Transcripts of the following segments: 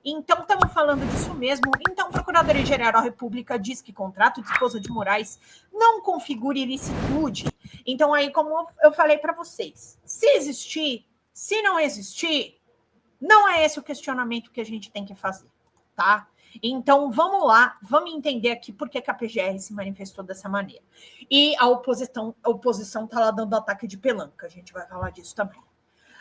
Então, estamos falando disso mesmo. Então, a Procuradoria-Geral da República diz que contrato de esposa de Moraes não configura ilicitude. Então, aí, como eu falei para vocês, se existir, se não existir, não é esse o questionamento que a gente tem que fazer, tá? Então, vamos lá, vamos entender aqui por que a PGR se manifestou dessa maneira. E a oposição está lá dando ataque de pelanca, a gente vai falar disso também.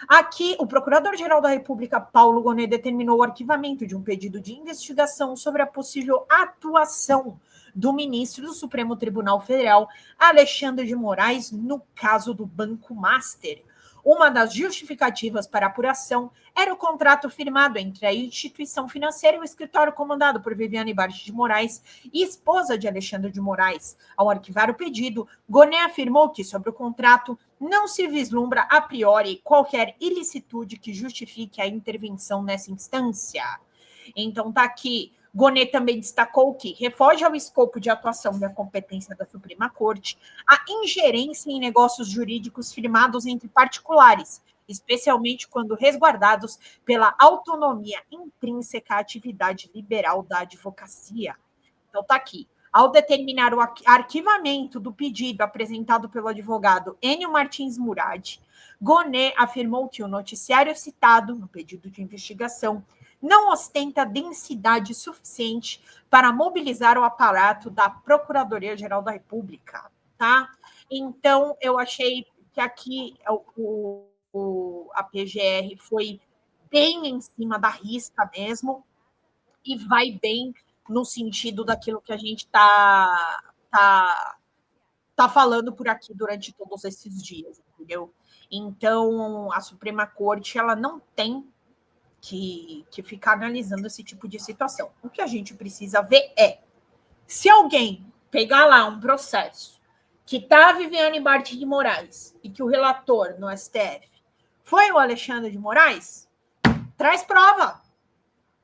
Aqui, o Procurador-Geral da República, Paulo Gonet, determinou o arquivamento de um pedido de investigação sobre a possível atuação do ministro do Supremo Tribunal Federal, Alexandre de Moraes, no caso do Banco Master. Uma das justificativas para a apuração era o contrato firmado entre a instituição financeira e o escritório comandado por Viviane Barte de Moraes, esposa de Alexandre de Moraes. Ao arquivar o pedido, Gonet afirmou que, sobre o contrato, não se vislumbra a priori qualquer ilicitude que justifique a intervenção nessa instância. Então, está aqui. Gonet também destacou que refoge ao escopo de atuação da competência da Suprema Corte a ingerência em negócios jurídicos firmados entre particulares, especialmente quando resguardados pela autonomia intrínseca à atividade liberal da advocacia. Então, está aqui. Ao determinar o arquivamento do pedido apresentado pelo advogado Enio Martins Murad, Gonet afirmou que o noticiário citado no pedido de investigação não ostenta densidade suficiente para mobilizar o aparato da Procuradoria-Geral da República, tá? Então, eu achei que aqui a PGR foi bem em cima da risca mesmo e vai bem no sentido daquilo que a gente tá falando por aqui durante todos esses dias, entendeu? Então, a Suprema Corte, ela não tem que ficar analisando esse tipo de situação. O que a gente precisa ver é, se alguém pegar lá um processo que está a Viviane Barte de Moraes e que o relator no STF foi o Alexandre de Moraes, traz prova,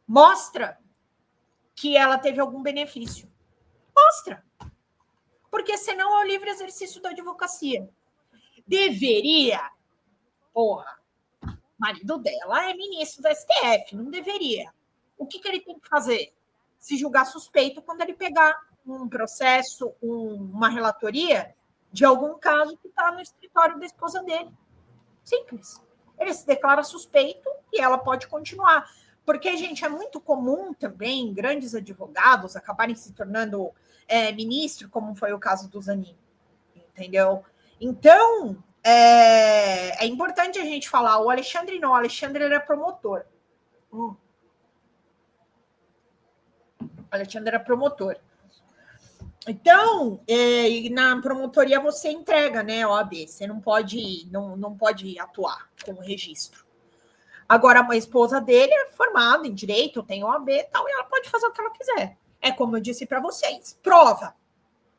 mostra que ela teve algum benefício. Mostra. Porque senão é o livre exercício da advocacia. Deveria, porra, o marido dela é ministro do STF, não deveria. O que ele tem que fazer? Se julgar suspeito quando ele pegar um processo, uma relatoria de algum caso que está no escritório da esposa dele. Simples. Ele se declara suspeito e ela pode continuar. Porque, gente, é muito comum também grandes advogados acabarem se tornando ministro, como foi o caso do Zanin. Entendeu? Então, é importante a gente falar, o Alexandre não, o Alexandre era promotor. O Alexandre era promotor. Então, na promotoria você entrega, né, OAB, você não pode atuar com o registro. Agora, a esposa dele é formada em direito, tem OAB e tal, e ela pode fazer o que ela quiser. É como eu disse para vocês, prova.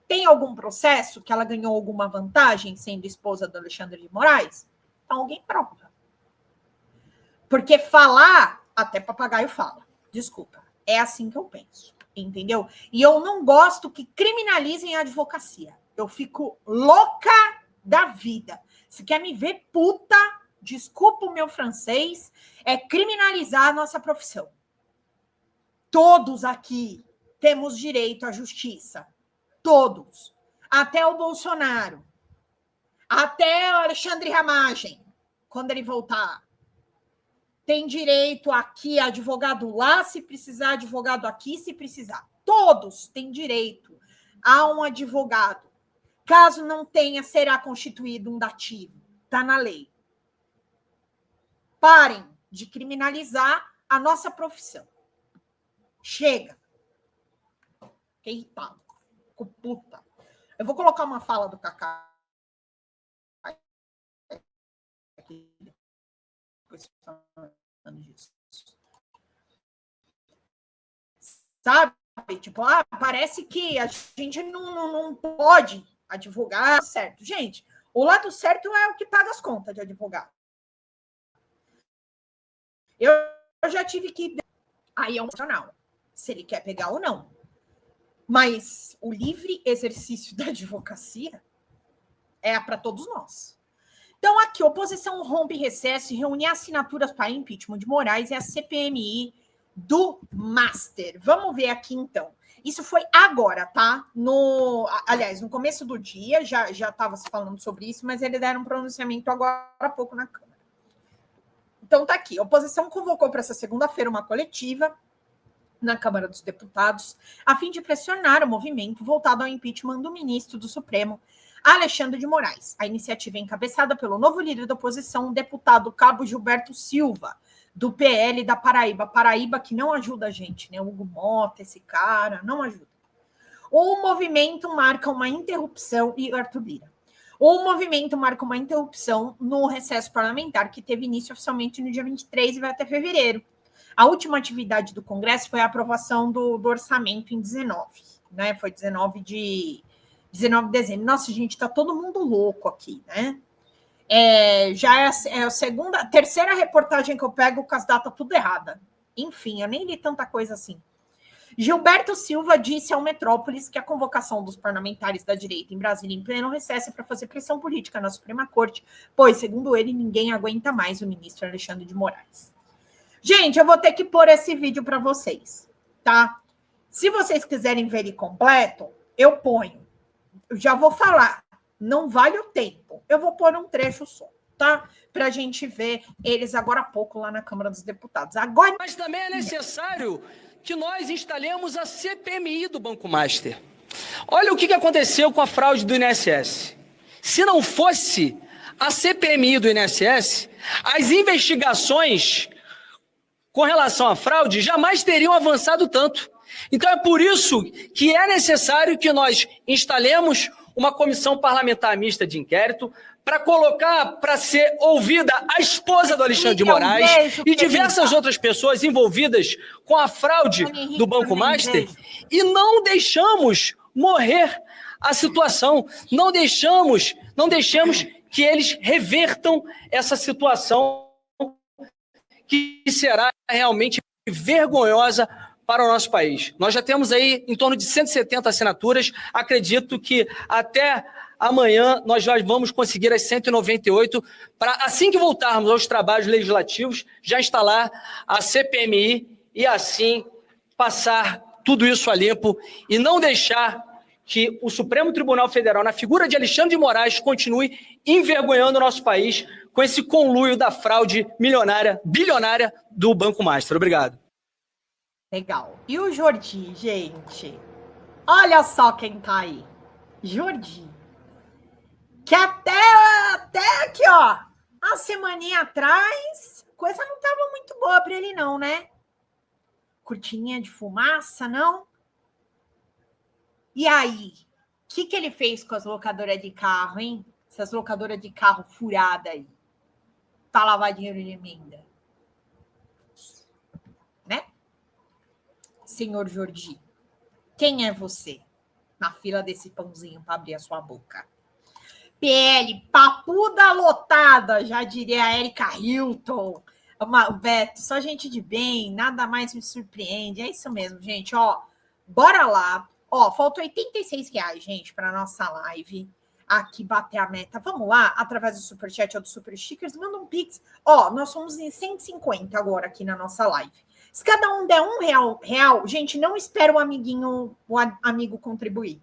Tem algum processo que ela ganhou alguma vantagem sendo esposa do Alexandre de Moraes? Então, alguém prova. Porque falar, até papagaio fala. Desculpa. É assim que eu penso. Entendeu? E eu não gosto que criminalizem a advocacia. Eu fico louca da vida. Se quer me ver puta, desculpa o meu francês, é criminalizar a nossa profissão. Todos aqui temos direito à justiça. Todos. Até o Bolsonaro. Até o Alexandre Ramagem, quando ele voltar. Tem direito aqui, advogado lá, se precisar, advogado aqui, se precisar. Todos têm direito a um advogado. Caso não tenha, será constituído um dativo. Está na lei. Parem de criminalizar a nossa profissão. Chega. Fiquei irritado. Fico puta. Eu vou colocar uma fala do Cacá. Sabe? Tipo, parece que a gente não pode advogar certo. Gente, o lado certo é o que paga as contas de advogado. Eu já tive que... Aí é um profissional, se ele quer pegar ou não. Mas o livre exercício da advocacia é para todos nós. Então, aqui, oposição rompe recesso e reunir assinaturas para impeachment de Moraes e a CPMI do Master. Vamos ver aqui, então. Isso foi agora, tá? Aliás, no começo do dia, já estava se falando sobre isso, mas eles deram um pronunciamento agora há pouco na Câmara. Então, tá aqui. A oposição convocou para essa segunda-feira uma coletiva na Câmara dos Deputados, a fim de pressionar o movimento voltado ao impeachment do ministro do Supremo, Alexandre de Moraes. A iniciativa é encabeçada pelo novo líder da oposição, o deputado Cabo Gilberto Silva, do PL da Paraíba. Paraíba que não ajuda a gente, né? O Hugo Mota, esse cara, não ajuda. O movimento marca uma interrupção, e Arthur Lira. O movimento marca uma interrupção no recesso parlamentar, que teve início oficialmente no dia 23 e vai até fevereiro. A última atividade do Congresso foi a aprovação do orçamento em 19, né? Foi 19 de dezembro. Nossa, gente, tá todo mundo louco aqui, né? Já é a terceira reportagem que eu pego com as datas tudo errada. Enfim, eu nem li tanta coisa assim. Gilberto Silva disse ao Metrópolis que a convocação dos parlamentares da direita em Brasília em pleno recesso é para fazer pressão política na Suprema Corte, pois, segundo ele, ninguém aguenta mais o ministro Alexandre de Moraes. Gente, eu vou ter que pôr esse vídeo para vocês, tá? Se vocês quiserem ver ele completo, eu ponho. Eu já vou falar, não vale o tempo. Eu vou pôr um trecho só, tá? Para a gente ver eles agora há pouco lá na Câmara dos Deputados. Agora... Mas também é necessário que nós instalemos a CPMI do Banco Master. Olha o que aconteceu com a fraude do INSS. Se não fosse a CPMI do INSS, as investigações com relação à fraude jamais teriam avançado tanto. Então é por isso que é necessário que nós instalemos uma comissão parlamentar mista de inquérito para colocar para ser ouvida a esposa do Alexandre de Moraes e diversas outras pessoas envolvidas com a fraude do Banco Master, e não deixamos morrer a situação, não deixamos que eles revertam essa situação que será realmente vergonhosa para o nosso país. Nós já temos aí em torno de 170 assinaturas, acredito que até amanhã nós já vamos conseguir as 198 para, assim que voltarmos aos trabalhos legislativos, já instalar a CPMI e assim passar tudo isso a limpo e não deixar que o Supremo Tribunal Federal, na figura de Alexandre de Moraes, continue envergonhando o nosso país com esse conluio da fraude bilionária do Banco Master. Obrigado. Legal. E o Jordi, gente? Olha só quem tá aí. Jordi. Que até aqui, ó, uma semaninha atrás, coisa não tava muito boa para ele não, né? Cortininha de fumaça, não? E aí? O que ele fez com as locadoras de carro, hein? Essas locadoras de carro furada aí. Pra lavar dinheiro de emenda. Né? Senhor Jordi, quem é você na fila desse pãozinho para abrir a sua boca? PL, papuda lotada, já diria a Erika Hilton. Beto, só gente de bem, nada mais me surpreende. É isso mesmo, gente. Ó, bora lá. Ó, faltam R$86, gente, para nossa live aqui bater a meta. Vamos lá, através do Superchat ou do Super Stickers, manda um Pix. Ó, nós somos em 150 agora aqui na nossa live. Se cada um der R$1, gente, não espera o amigo contribuir.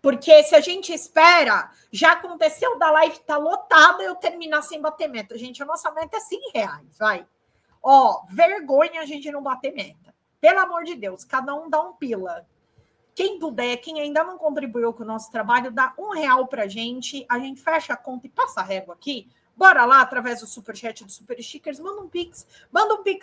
Porque se a gente espera, já aconteceu da live tá lotada, eu terminar sem bater meta. Gente, a nossa meta é R$100, vai. Ó, vergonha a gente não bater meta. Pelo amor de Deus, cada um dá um pila. Quem puder, quem ainda não contribuiu com o nosso trabalho, dá R$1 pra gente, a gente fecha a conta e passa a régua aqui. Bora lá, através do Superchat do Super Stickers, manda um Pix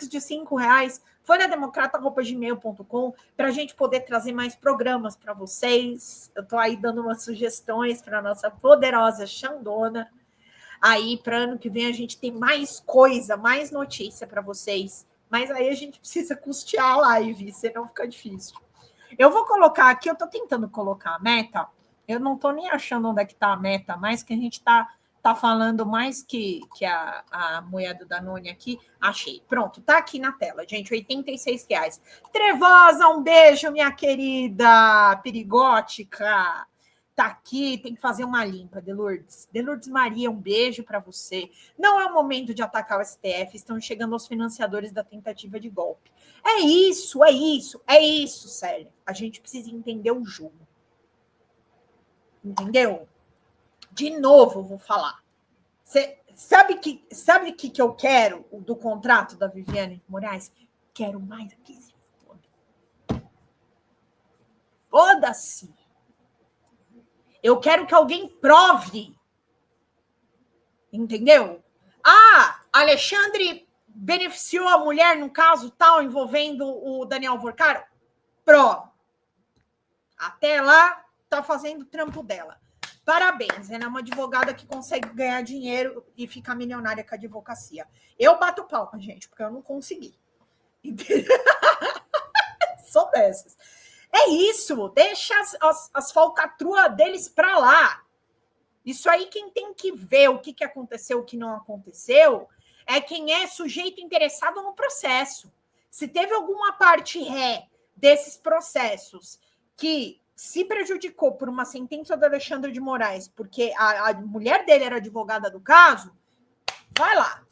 de R$5, folhademocrata@gmail.com, para a gente poder trazer mais programas para vocês. Eu tô aí dando umas sugestões para a nossa poderosa Xandona. Aí, para ano que vem, a gente tem mais coisa, mais notícia para vocês. Mas aí a gente precisa custear a live, senão fica difícil. Eu vou colocar aqui, eu tô tentando colocar a meta, eu não tô nem achando onde é que tá a meta, mas que a gente tá falando mais que a mulher do Danone aqui. Achei. Pronto, tá aqui na tela, gente, R$86. Trevosa, um beijo, minha querida perigótica. tá aqui, tem que fazer uma limpa, Delurdes. Delurdes Maria, um beijo para você. Não é o momento de atacar o STF, estão chegando os financiadores da tentativa de golpe. É isso, Célia. A gente precisa entender o jogo. Entendeu? De novo, eu vou falar. Você sabe que eu quero do contrato da Viviane Moraes? Quero mais aqui. Foda-se. Eu quero que alguém prove. Entendeu? Alexandre beneficiou a mulher no caso tal envolvendo o Daniel Vorcaro? Prova. Até lá, tá fazendo o trampo dela. Parabéns, ela é uma advogada que consegue ganhar dinheiro e ficar milionária com a advocacia. Eu bato palma, gente, porque eu não consegui. Sou dessas. É isso, deixa as falcatruas deles para lá. Isso aí, quem tem que ver o que aconteceu, o que não aconteceu, é quem é sujeito interessado no processo. Se teve alguma parte ré desses processos que se prejudicou por uma sentença do Alexandre de Moraes, porque a mulher dele era advogada do caso, vai lá.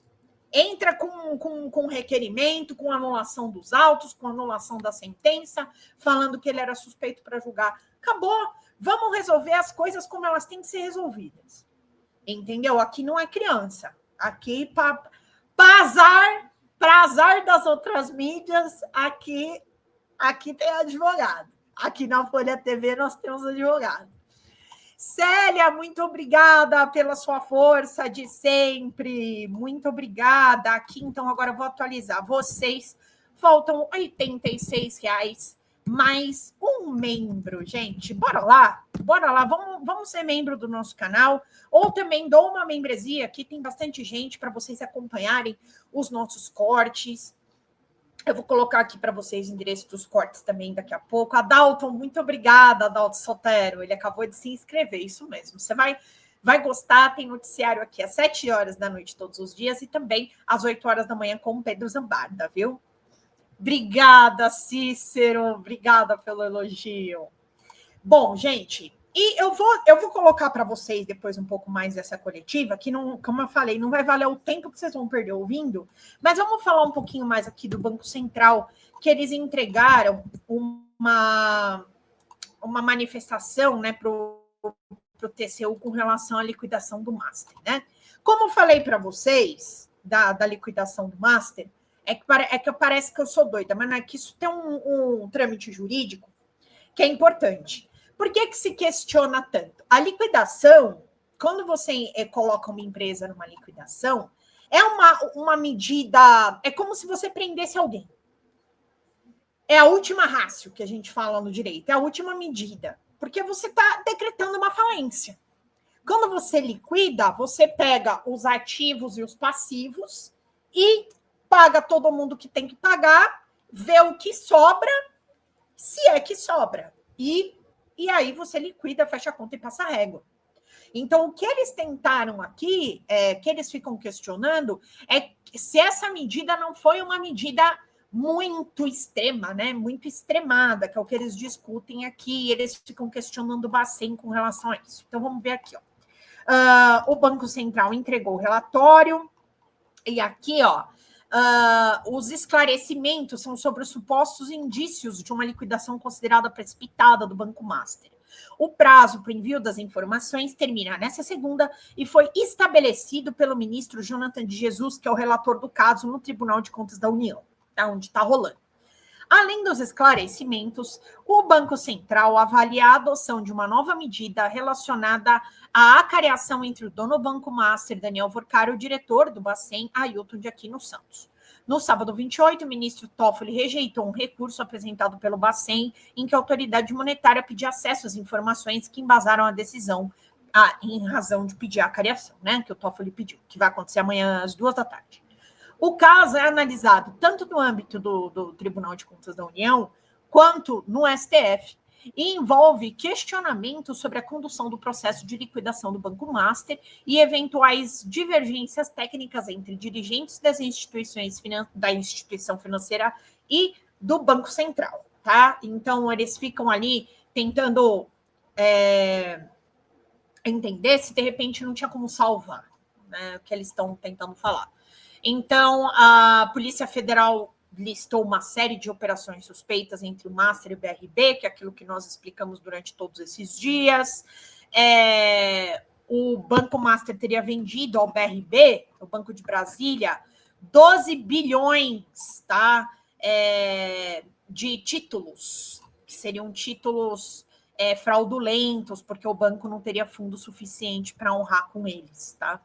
Entra com requerimento, com anulação dos autos, com anulação da sentença, falando que ele era suspeito para julgar. Acabou. Vamos resolver as coisas como elas têm que ser resolvidas. Entendeu? Aqui não é criança. Aqui, para azar das outras mídias, aqui tem advogado. Aqui na Folha TV nós temos advogado. Célia, muito obrigada pela sua força de sempre. Muito obrigada. Aqui, então, agora eu vou atualizar. Vocês, faltam R$86 mais um membro, gente. Bora lá. Vamos ser membro do nosso canal. Ou também dou uma membresia. Aqui tem bastante gente para vocês acompanharem os nossos cortes. Eu vou colocar aqui para vocês o endereço dos cortes também daqui a pouco. Adalton, muito obrigada, Adalton Sotero. Ele acabou de se inscrever, isso mesmo. Você vai gostar, tem noticiário aqui às 7 horas da noite todos os dias e também às 8 horas da manhã com o Pedro Zambarda, viu? Obrigada, Cícero. Obrigada pelo elogio. Bom, gente, e eu vou colocar para vocês depois um pouco mais dessa coletiva, que, não, como eu falei, não vai valer o tempo que vocês vão perder ouvindo, mas vamos falar um pouquinho mais aqui do Banco Central, que eles entregaram uma manifestação, né, para o TCU com relação à liquidação do Master, né? Como eu falei para vocês da liquidação do Master, é que parece que eu sou doida, mas não é que isso tem um trâmite jurídico que é importante. Por que se questiona tanto? A liquidação, quando você coloca uma empresa numa liquidação, é uma medida, é como se você prendesse alguém. É a última ratio que a gente fala no direito, é a última medida, porque você está decretando uma falência. Quando você liquida, você pega os ativos e os passivos e paga todo mundo que tem que pagar, vê o que sobra, se é que sobra, e aí você liquida, fecha a conta e passa a régua. Então, o que eles tentaram aqui, que eles ficam questionando, é se essa medida não foi uma medida muito extrema, né? Muito extremada, que é o que eles discutem aqui, eles ficam questionando o Bacen com relação a isso. Então, vamos ver aqui, ó. O Banco Central entregou o relatório, e aqui, ó, os esclarecimentos são sobre os supostos indícios de uma liquidação considerada precipitada do Banco Master. O prazo para o envio das informações termina nessa segunda e foi estabelecido pelo ministro Jonathan de Jesus, que é o relator do caso no Tribunal de Contas da União, tá? Onde está rolando. Além dos esclarecimentos, o Banco Central avalia a adoção de uma nova medida relacionada à acareação entre o dono do Banco Master, Daniel Vorcaro, e o diretor do Bacen, Ailton de Aquino Santos. No sábado 28, o ministro Toffoli rejeitou um recurso apresentado pelo Bacen, em que a autoridade monetária pedia acesso às informações que embasaram a decisão em razão de pedir a acareação, né, que o Toffoli pediu, que vai acontecer amanhã às 14h. O caso é analisado tanto no âmbito do Tribunal de Contas da União, quanto no STF, e envolve questionamentos sobre a condução do processo de liquidação do Banco Master e eventuais divergências técnicas entre dirigentes das da instituição financeira e do Banco Central, tá? Então, eles ficam ali tentando entender se de repente não tinha como salvar, né, o que eles estão tentando falar. Então, a Polícia Federal listou uma série de operações suspeitas entre o Master e o BRB, que é aquilo que nós explicamos durante todos esses dias. O Banco Master teria vendido ao BRB, o Banco de Brasília, 12 bilhões, tá, de títulos, que seriam títulos fraudulentos, porque o banco não teria fundo suficiente para honrar com eles, tá?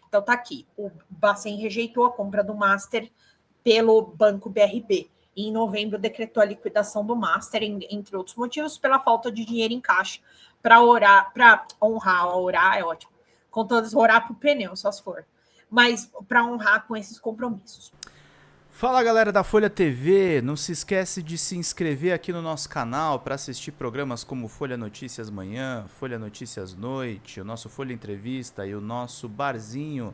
Então tá aqui, o Bacen rejeitou a compra do Master pelo Banco BRB. E em novembro decretou a liquidação do Master, entre outros motivos, pela falta de dinheiro em caixa para orar é ótimo, com todos, orar pro pneu, só se for, mas para honrar com esses compromissos. Fala galera da Folha TV, não se esquece de se inscrever aqui no nosso canal para assistir programas como Folha Notícias Manhã, Folha Notícias Noite, o nosso Folha Entrevista e o nosso Barzinho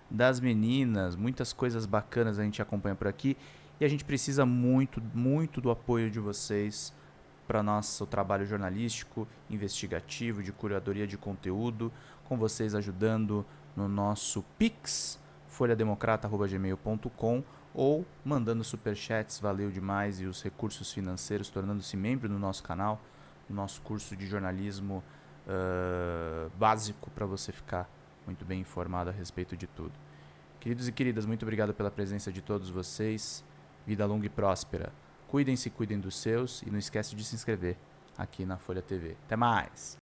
das Meninas. Muitas coisas bacanas a gente acompanha por aqui e a gente precisa muito, muito do apoio de vocês para nosso trabalho jornalístico, investigativo, de curadoria de conteúdo, com vocês ajudando no nosso Pix, folhademocrata@gmail.com, ou mandando superchats, valeu demais, e os recursos financeiros, tornando-se membro do nosso canal, no nosso curso de jornalismo básico, para você ficar muito bem informado a respeito de tudo. Queridos e queridas, muito obrigado pela presença de todos vocês. Vida longa e próspera. Cuidem-se, cuidem dos seus, e não esquece de se inscrever aqui na Folha TV. Até mais!